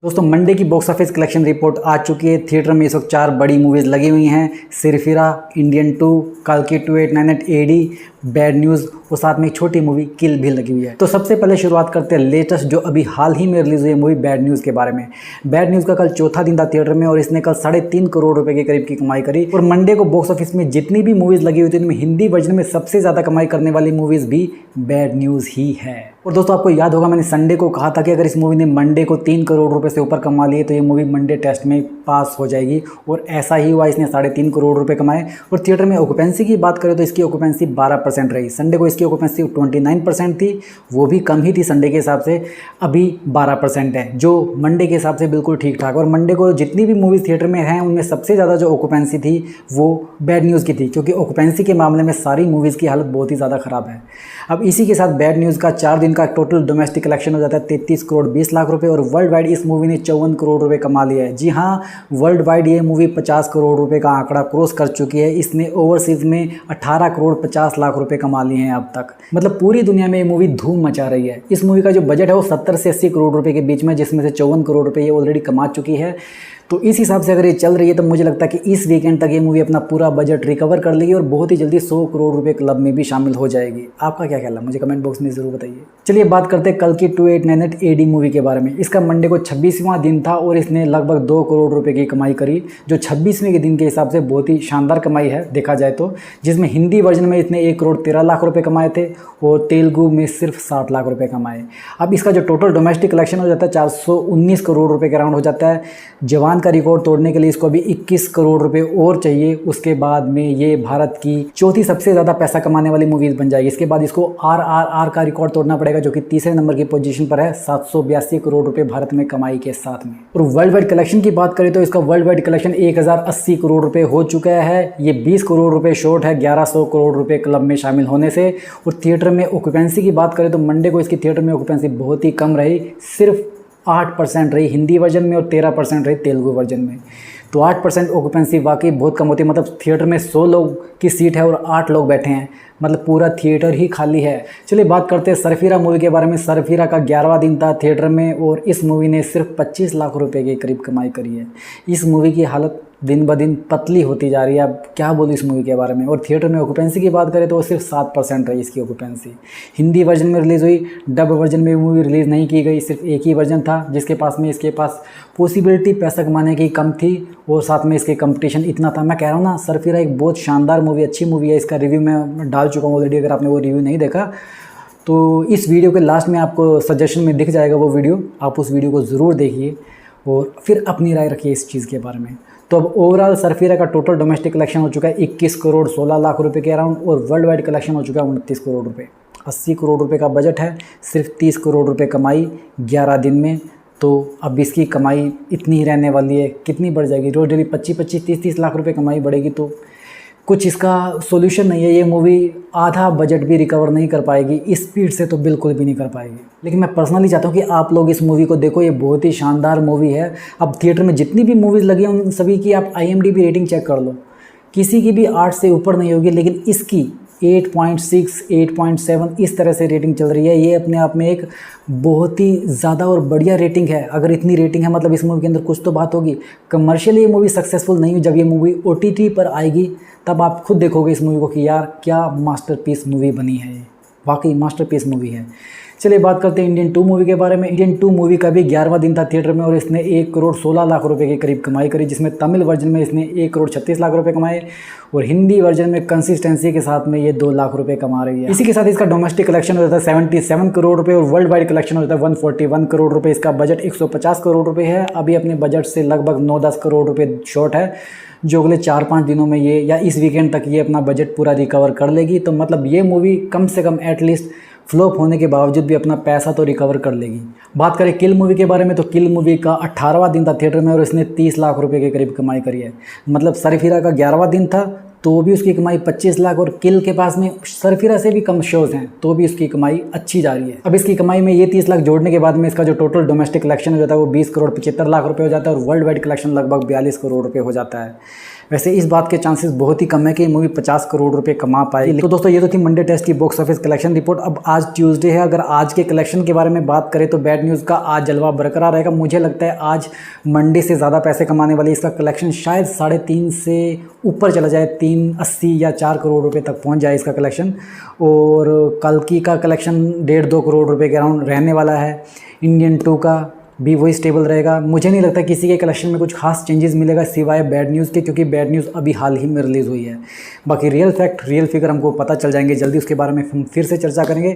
दोस्तों मंडे की box office collection report आ चुकी है। थिएटर में इस वक्त 4 बड़ी मूवीज़ लगी हुई हैं। सिरफिरा, इंडियन 2, कल्कि 2898 एडी, बैड न्यूज़ और साथ में एक छोटी मूवी किल भी लगी हुई है। तो सबसे पहले शुरुआत करते हैं लेटेस्ट जो अभी हाल ही में रिलीज हुई मूवी बैड न्यूज़ के बारे में। बैड न्यूज़ का कल चौथा दिन था थिएटर में और इसने कल 3.5 करोड़ रुपए के करीब की कमाई करी। और मंडे को बॉक्स ऑफिस में जितनी भी मूवीज़ लगी हुई थी उनमें हिंदी वर्जन में सबसे ज़्यादा कमाई करने वाली मूवीज़ भी बैड न्यूज़ ही है। और दोस्तों आपको याद होगा मैंने संडे को कहा था कि अगर इस मूवी ने मंडे को 3 करोड़ रुपए से ऊपर कमा लिए तो ये मूवी मंडे टेस्ट में पास हो जाएगी। और ऐसा ही हुआ, इसने 3.5 करोड़ रुपए कमाए। और थिएटर में ऑक्यूपेंसी की बात करें तो इसकी ऑक्यूपेंसी 12% रही। संडे को इसकी ऑक्यूपेंसी 29% थी, वो भी कम ही थी संडे के हिसाब से। अभी 12% है जो मंडे के हिसाब से बिल्कुल ठीक ठाक। और मंडे को जितनी भी मूवीज़ थिएटर में हैं उनमें सबसे ज़्यादा जो ऑक्यूपेंसी थी वो बैड न्यूज़ की थी, क्योंकि ऑक्यूपेंसी के मामले में सारी मूवीज़ की हालत बहुत ही ज़्यादा ख़राब है। अब इसी के साथ बैड न्यूज़ का 4 दिन का टोटल डोमेस्टिक कलेक्शन हो जाता है 33 करोड़ 20 लाख रुपए। और वर्ल्ड वाइड इस मूवी ने 54 करोड़ रुपए कमा लिया है। जी हाँ, वर्ल्ड वाइड ये मूवी 50 करोड़ रुपए का आंकड़ा क्रॉस कर चुकी है। इसने ओवरसीज़ में 18 करोड़ 50 लाख रुपए कमा लिए हैं अब तक। मतलब पूरी दुनिया में ये मूवी धूम मचा रही है। इस मूवी का जो बजट है वो 70 से 80 करोड़ रुपए के बीच में, जिसमें से 54 करोड़ रुपए ये ऑलरेडी कमा चुकी है। तो इस हिसाब से अगर ये चल रही है तो मुझे लगता है कि इस वीकेंड तक ये मूवी अपना पूरा बजट रिकवर कर लेगी और बहुत ही जल्दी 100 करोड़ रुपए क्लब में भी शामिल हो जाएगी। आपका क्या ख्याल है, मुझे कमेंट बॉक्स में ज़रूर बताइए। चलिए बात करते हैं कल्कि 2898 एडी मूवी के बारे में। इसका मंडे को 26वां दिन था और इसने लगभग 2 करोड़ रुपए की कमाई करी, जो 26वें के दिन के हिसाब से बहुत ही शानदार कमाई है देखा जाए तो। जिसमें हिंदी वर्जन में इसने 1 करोड़ 13 लाख रुपए कमाए थे और तेलुगु में सिर्फ 60 लाख रुपए कमाए। अब इसका जो टोटल डोमेस्टिक कलेक्शन हो जाता है 419 करोड़ रुपए के राउंड हो जाता है। जवान का रिकॉर्ड तोड़ने के लिए इसको अभी 21 करोड़ रुपए और चाहिए। उसके बाद में ये भारत की चौथी सबसे ज़्यादा पैसा कमाने वाली मूवीज़ बन जाएगी। इसके बाद इसको RRR का रिकॉर्ड तोड़ना पड़ेगा जो कि तीसरे नंबर की पोजीशन पर है 782 करोड़ रुपए भारत में कमाई के साथ में। और वर्ल्ड वाइड कलेक्शन की बात करें तो इसका वर्ल्ड वाइड कलेक्शन 1080 करोड़ रुपए हो चुका है। ये 20 करोड़ रुपए शॉर्ट है 1100 करोड़ रुपए क्लब में शामिल होने से। और थिएटर में ऑक्यूपेंसी की बात करें तो मंडे को इसकी थिएटर में ऑक्यूपेंसी बहुत ही कम रही, सिर्फ 8% रही हिंदी वर्जन में और 13% रही तेलुगु वर्जन में। तो 8% ऑक्यूपेंसी वाकई बहुत कम होती है। मतलब थिएटर में 100 लोग की सीट है और 8 लोग बैठे हैं, मतलब पूरा थिएटर ही खाली है। चलिए बात करते हैं सरफिरा मूवी के बारे में। सरफिरा का 11वां दिन था थिएटर में और इस मूवी ने सिर्फ 25 लाख रुपए के करीब कमाई करी है। इस मूवी की हालत दिन ब दिन पतली होती जा रही है। अब क्या बोलूँ इस मूवी के बारे में। और थिएटर में ऑक्यूपेंसी की बात करें तो वो सिर्फ 7% रही इसकी ऑक्यूपेंसी। हिंदी वर्जन में रिलीज़ हुई, डब वर्जन में मूवी रिलीज़ नहीं की गई, सिर्फ एक ही वर्जन था जिसके पास में इसके पास पॉसिबिलिटी पैसा कमाने की कम थी और साथ में इसके कंपटीशन इतना था। मैं कह रहा हूँ ना, सरफिरा एक बहुत शानदार मूवी, अच्छी मूवी है। इसका रिव्यू मैं डाल चुका हूँ ऑलरेडी, अगर आपने वो रिव्यू नहीं देखा तो इस वीडियो के लास्ट में आपको सजेशन में दिख जाएगा वो वीडियो, आप उस वीडियो को ज़रूर देखिए और फिर अपनी राय रखिए इस चीज़ के बारे में। तो अब ओवरऑल सरफिरा का टोटल डोमेस्टिक कलेक्शन हो चुका है 21 करोड़ 16 लाख रुपए के अराउंड और वर्ल्ड वाइड कलेक्शन हो चुका है 29 करोड़ रुपए। 80 करोड़ रुपए का बजट है, सिर्फ 30 करोड़ रुपए कमाई 11 दिन में। तो अब इसकी कमाई इतनी ही रहने वाली है, कितनी बढ़ जाएगी, रोज़ डेली 25-25 30-30 लाख रुपए कमाई बढ़ेगी। तो कुछ इसका सॉल्यूशन नहीं है। ये मूवी आधा बजट भी रिकवर नहीं कर पाएगी, इस स्पीड से तो बिल्कुल भी नहीं कर पाएगी। लेकिन मैं पर्सनली चाहता हूँ कि आप लोग इस मूवी को देखो, ये बहुत ही शानदार मूवी है। अब थिएटर में जितनी भी मूवीज़ लगी हैं उन सभी की आप IMDb रेटिंग चेक कर लो, किसी की भी 8 से ऊपर नहीं होगी, लेकिन इसकी 8.6 8.7 इस तरह से रेटिंग चल रही है। ये अपने आप में एक बहुत ही ज़्यादा और बढ़िया रेटिंग है। अगर इतनी रेटिंग है मतलब इस मूवी के अंदर कुछ तो बात होगी। कमर्शियली ये मूवी सक्सेसफुल नहीं हुई, जब ये मूवी OTT पर आएगी तब आप खुद देखोगे इस मूवी को कि यार क्या मास्टरपीस मूवी बनी है, ये वाकई मास्टरपीस मूवी है। चलिए बात करते हैं इंडियन 2 मूवी के बारे में। इंडियन 2 मूवी का भी 11वां दिन था थिएटर में और इसने 1 करोड़ 16 लाख रुपए के करीब कमाई करी, जिसमें तमिल वर्जन में इसने 1 करोड़ 36 लाख रुपए कमाए और हिंदी वर्जन में कंसिस्टेंसी के साथ में ये 2 लाख रुपए कमा रही है। इसी के साथ इसका डोमेस्टिक कलेक्शन हो जाता है 77 करोड़ रुपए और वर्ल्ड वाइड कलेक्शन हो जाता है 141 करोड़ रुपए। इसका बजट 150 करोड़ रुपए है। अभी अपने बजट से लगभग 9-10 करोड़ रुपए शॉर्ट है, जो अगले 4-5 दिनों में ये या इस वीकेंड तक ये अपना बजट पूरा रिकवर कर लेगी। तो मतलब ये मूवी कम से कम एटलीस्ट फ्लॉप होने के बावजूद भी अपना पैसा तो रिकवर कर लेगी। बात करें किल मूवी के बारे में तो किल मूवी का 18वां दिन था थिएटर में और इसने 30 लाख रुपए के करीब कमाई करी है। मतलब सरफिरा का 11वां दिन था तो भी उसकी कमाई 25 लाख और किल के पास में सरफिरा से भी कम शोज़ हैं तो भी उसकी कमाई अच्छी जा रही है। अब इसकी कमाई में ये 30 लाख जोड़ने के बाद में इसका जो टोटल डोमेस्टिक कलेक्शन हो जाता है वो 20 करोड़ 75 लाख रुपए हो जाता है और वर्ल्ड वाइड कलेक्शन लगभग 42 करोड़ रुपए हो जाता है। वैसे इस बात के चांसेस बहुत ही कम है कि ये मूवी 50 करोड़ रुपए कमा पाएगी। तो दोस्तों ये तो थी मंडे टेस्ट की बॉक्स ऑफिस कलेक्शन रिपोर्ट। अब आज ट्यूसडे है, अगर आज के कलेक्शन के बारे में बात करें तो बैड न्यूज़ का आज जलवा बरकरार रहेगा। मुझे लगता है आज मंडे से ज़्यादा पैसे कमाने वाली इसका कलेक्शन शायद 3.5 से ऊपर चला जाए, 380 या 4 करोड़ रुपए तक पहुंच जाए इसका कलेक्शन। और कल्कि का कलेक्शन 1.5-2 करोड़ रुपए के अराउंड रहने वाला है। इंडियन 2 का भी वही स्टेबल रहेगा। मुझे नहीं लगता किसी के कलेक्शन में कुछ खास चेंजेस मिलेगा सिवाय बैड न्यूज़ के, क्योंकि बैड न्यूज़ अभी हाल ही में रिलीज़ हुई है। बाकी रियल फैक्ट, रियल फिगर हमको पता चल जाएंगे जल्दी, उसके बारे में हम फिर से चर्चा करेंगे।